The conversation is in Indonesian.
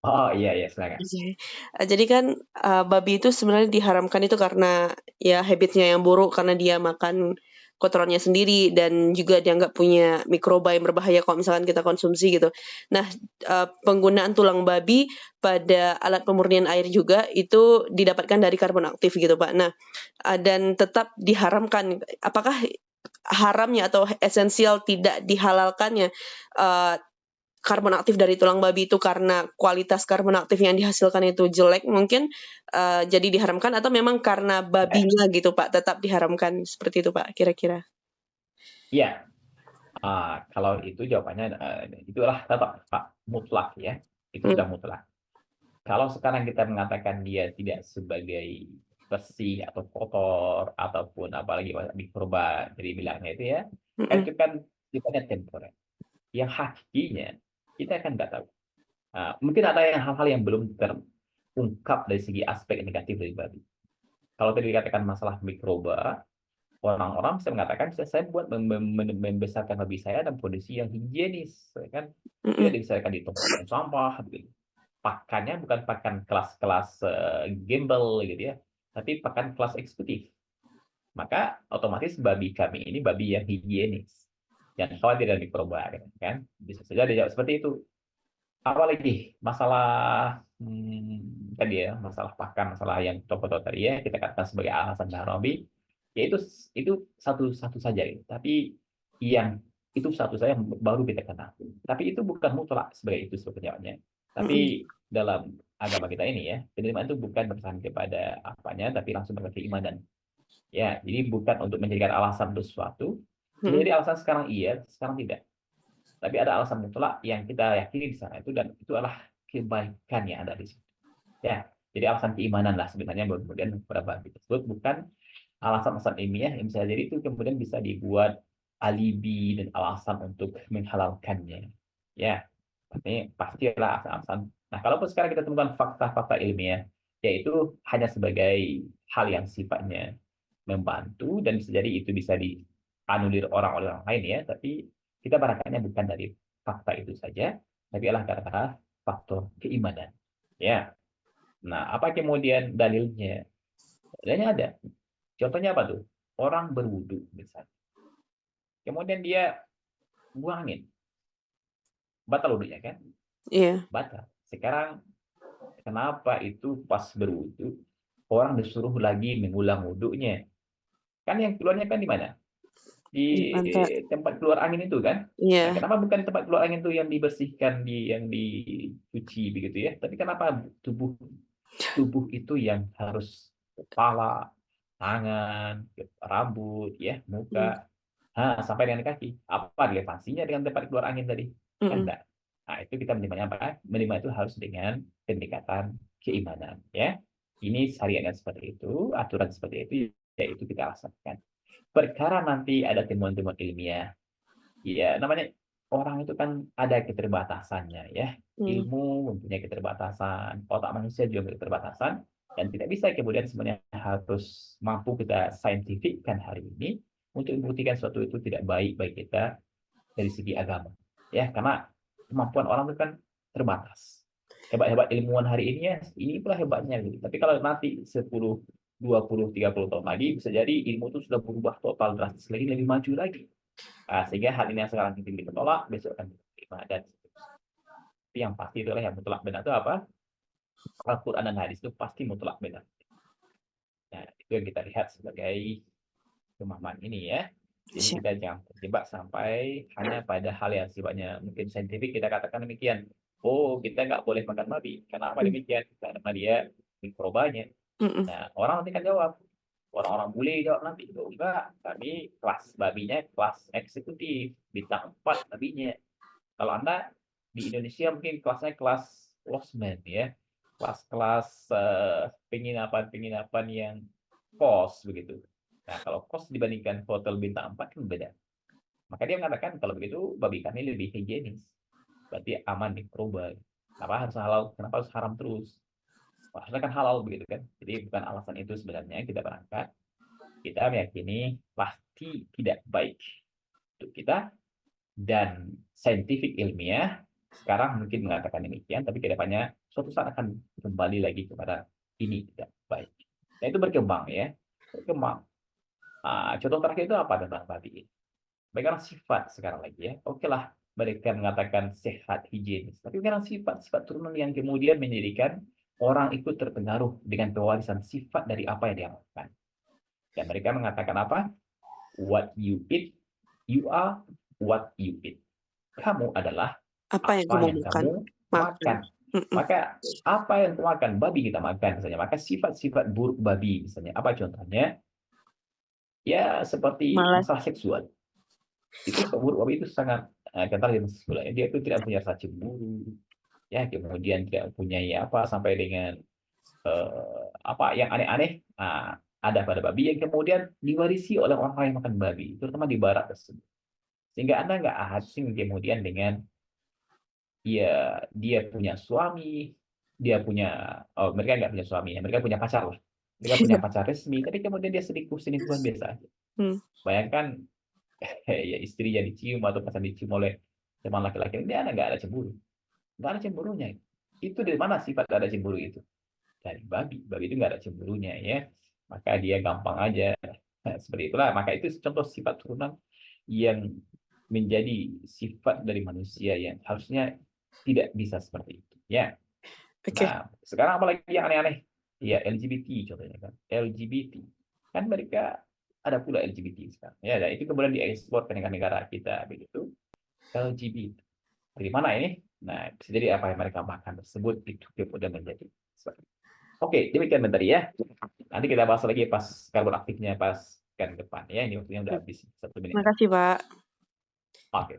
Oh, iya iya, silakan. Oke. Jadi kan, babi itu sebenarnya diharamkan itu karena, ya habit-nya yang buruk, karena dia makan kotorannya sendiri dan juga dianggap punya mikroba yang berbahaya kalau misalkan kita konsumsi gitu. Nah, penggunaan tulang babi pada alat pemurnian air juga itu didapatkan dari karbon aktif gitu, Pak. Nah, dan tetap diharamkan. Apakah haramnya atau esensial tidak dihalalkannya, eee, karbon aktif dari tulang babi itu karena kualitas karbon aktif yang dihasilkan itu jelek mungkin, jadi diharamkan atau memang karena Eh, babinya gitu, Pak, tetap diharamkan, seperti itu, Pak, kira-kira? Iya, kalau itu jawabannya, itulah tetap Pak, mutlak ya, itu Mmm, sudah mutlak. Kalau sekarang kita mengatakan dia tidak sebagai bersih atau kotor ataupun apalagi mikroba dari bilangnya itu ya, kan mhm, itu kan sifatnya temporer. Yang hakikinya kita kan nggak tahu. Mungkin ada yang hal-hal yang belum terungkap dari segi aspek negatif dari babi. Kalau tadi dikatakan masalah mikroba, orang-orang bisa mengatakan, saya buat membesarkan babi saya dalam kondisi yang higienis, ya kan? Tidak mhm, dibesarkan di tempat yang sampah, begitu. Pakannya bukan pakan kelas-kelas gembel gitu ya, tapi pakan kelas eksekutif. Maka otomatis babi kami ini babi yang higienis. Jangan khawatir dari mikroba, kan? Bisa saja dijawab seperti itu. Apalagi masalah tadi ya, masalah pakan, masalah yang contoh tadi ya, kita katakan sebagai alasan Nairobi, ya itu satu saja ya. Tapi yang itu satu saja yang baru kita kenal. Tapi itu bukan mutlak sebagai itu sebenarnya. mhm, Tapi dalam agama kita ini ya, penerimaan itu bukan berdasarkan kepada apanya, tapi langsung pada keimanan. Ya, jadi bukan untuk menjadikan alasan untuk sesuatu. Bisa mhm, jadi alasan sekarang iya, sekarang tidak. Tapi ada alasan mutlak yang kita yakini di sana itu dan itu adalah kebaikan yang ada di situ. Ya, jadi alasan keimanan lah sebenarnya kemudian beberapa tersebut bukan alasan-alasan ilmiah yang bisa jadi itu kemudian bisa dibuat alibi dan alasan untuk menghalalkannya. Ya, ini pastilah alasan-alasan. Nah, kalaupun sekarang kita temukan fakta-fakta ilmiah, yaitu hanya sebagai hal yang sifatnya membantu dan bisa jadi itu bisa dianulir orang-orang lain ya, tapi kita barangkali bukan dari fakta itu saja, tapi adalah karena faktor keimanan. Ya, nah apa kemudian dalilnya? Dalilnya ada. Contohnya apa tuh? Orang berwudu misalnya. Kemudian dia buang angin, batal wudunya kan? iya, Batal. Sekarang kenapa itu pas berwudu orang disuruh lagi mengulang wudunya? Kan yang keluarnya kan di mana? Di di pantat, tempat keluar angin itu kan. Nah, iya, kenapa bukan tempat keluar angin itu yang dibersihkan, yang dicuci begitu ya? Tapi kenapa tubuh tubuh itu yang harus kepala, tangan, rambut, ya, mmm, muka, sampai dengan kaki. Apa relevansinya dengan tempat keluar angin tadi? Kan mhm, enggak. Nah, itu kita menerimanya apa? Menerima itu harus dengan pendekatan keimanan, ya. Ini syariatnya seperti itu, aturan seperti itu, yaitu kita laksanakan. Perkara nanti ada temuan-temuan ilmiah, ya namanya orang itu kan ada keterbatasannya ya. mmm, Ilmu mempunyai keterbatasan, otak manusia juga mempunyai keterbatasan, dan tidak bisa kemudian sebenarnya harus mampu kita saintifikkan hari ini untuk membuktikan sesuatu itu tidak baik bagi kita dari segi agama. Ya, karena kemampuan orang itu kan terbatas. Hebat-hebat ilmuwan hari ini ya, ini pula hebatnya gitu. Tapi kalau nanti 10, 20, 30 tahun lagi bisa jadi ilmu itu sudah berubah total drastis lagi lebih maju lagi. Sehingga hal ini yang sekarang mungkin kita tolak, besok akan diterima dan tapi yang pasti itulah yang mutlak benar itu apa? Al-Quran dan hadis itu pasti mutlak benar. Nah, itu yang kita lihat sebagai pemahaman ini ya. Jadi siap, kita jangan terjebak sampai hanya pada hal yang sifatnya mungkin saintifik kita katakan demikian. Oh, kita nggak boleh makan babi. Kenapa mmm, demikian? Karena dia mikrobanya. mhm, Nah, orang nanti kan jawab. Orang-orang bule jawab nanti. Oh, enggak, kami kelas babinya kelas eksekutif. Bintang 4 babinya. Kalau Anda di Indonesia mungkin kelasnya kelas losmen ya. Kelas-kelas penginapan-penginapan yang kos begitu. Nah, kalau kos dibandingkan hotel bintang 4 kan beda. Maka dia mengatakan kalau begitu babi kami lebih higienis. Berarti aman mikroba. Kenapa harus halal? Kenapa harus haram terus? Harusnya kan halal begitu kan. Jadi bukan alasan itu sebenarnya kita berangkat. Kita meyakini pasti tidak baik untuk kita dan saintifik ilmiah sekarang mungkin mengatakan demikian, tapi kedepannya suatu saat akan kembali lagi kepada ini tidak baik. Nah, itu berkembang ya, berkembang. Contoh terakhir itu apa tentang babi ini? Mereka sifat sekarang lagi ya. Oke lah, mereka mengatakan sehat, higienis. Tapi sekarang sifat-sifat turunan yang kemudian menjadikan orang ikut terpengaruh dengan pewarisan sifat dari apa yang dia lakukan. Dan mereka mengatakan apa? What you eat, you are what you eat. Kamu adalah Apa yang apa kamu yang makan? kamu makan. Maka apa yang kamu makan, babi kita makan misalnya. Maka sifat-sifat buruk babi misalnya. Apa contohnya? Ya seperti Malas. masalah seksual. Itu sifat buruk babi itu sangat kental dengan seksual. Dia itu tidak punya rasa cemburu. Ya, kemudian tidak punya apa sampai dengan apa yang aneh-aneh. Ada pada babi yang kemudian diwarisi oleh orang yang makan babi, terutama di barat tersebut. Sehingga Anda nggak asing kemudian dengan dia punya suami, mereka nggak punya suami, ya, mereka punya pacar lah. Mereka punya pacar resmi, tapi kemudian dia selingkuhan biasa aja. Bayangkan ya istrinya dicium atau pacar dicium oleh teman laki-laki, dia nggak ada cemburu, nggak ada cemburunya. Itu dari mana sifat ada cemburu itu? Dari babi. Babi itu nggak ada cemburunya ya. Maka dia gampang aja. Seperti itulah. Maka itu contoh sifat turunan yang menjadi sifat dari manusia yang harusnya tidak bisa seperti itu. Ya. Nah, sekarang apalagi yang aneh-aneh? Ya, LGBT contohnya kan. LGBT. Kan mereka ada pula LGBT sekarang. Ya, dan itu kemudian diekspor ke negara-negara kita begitu. LGBT. Dari mana ini? Nah, bisa jadi apa yang mereka makan tersebut itu kemudian menjadi seperti itu. Oke, demikian bentar ya. Nanti kita bahas lagi pas karbon aktifnya pas kan depan ya. Ini waktunya udah habis 1 menit. Terima kasih, Pak. Oke.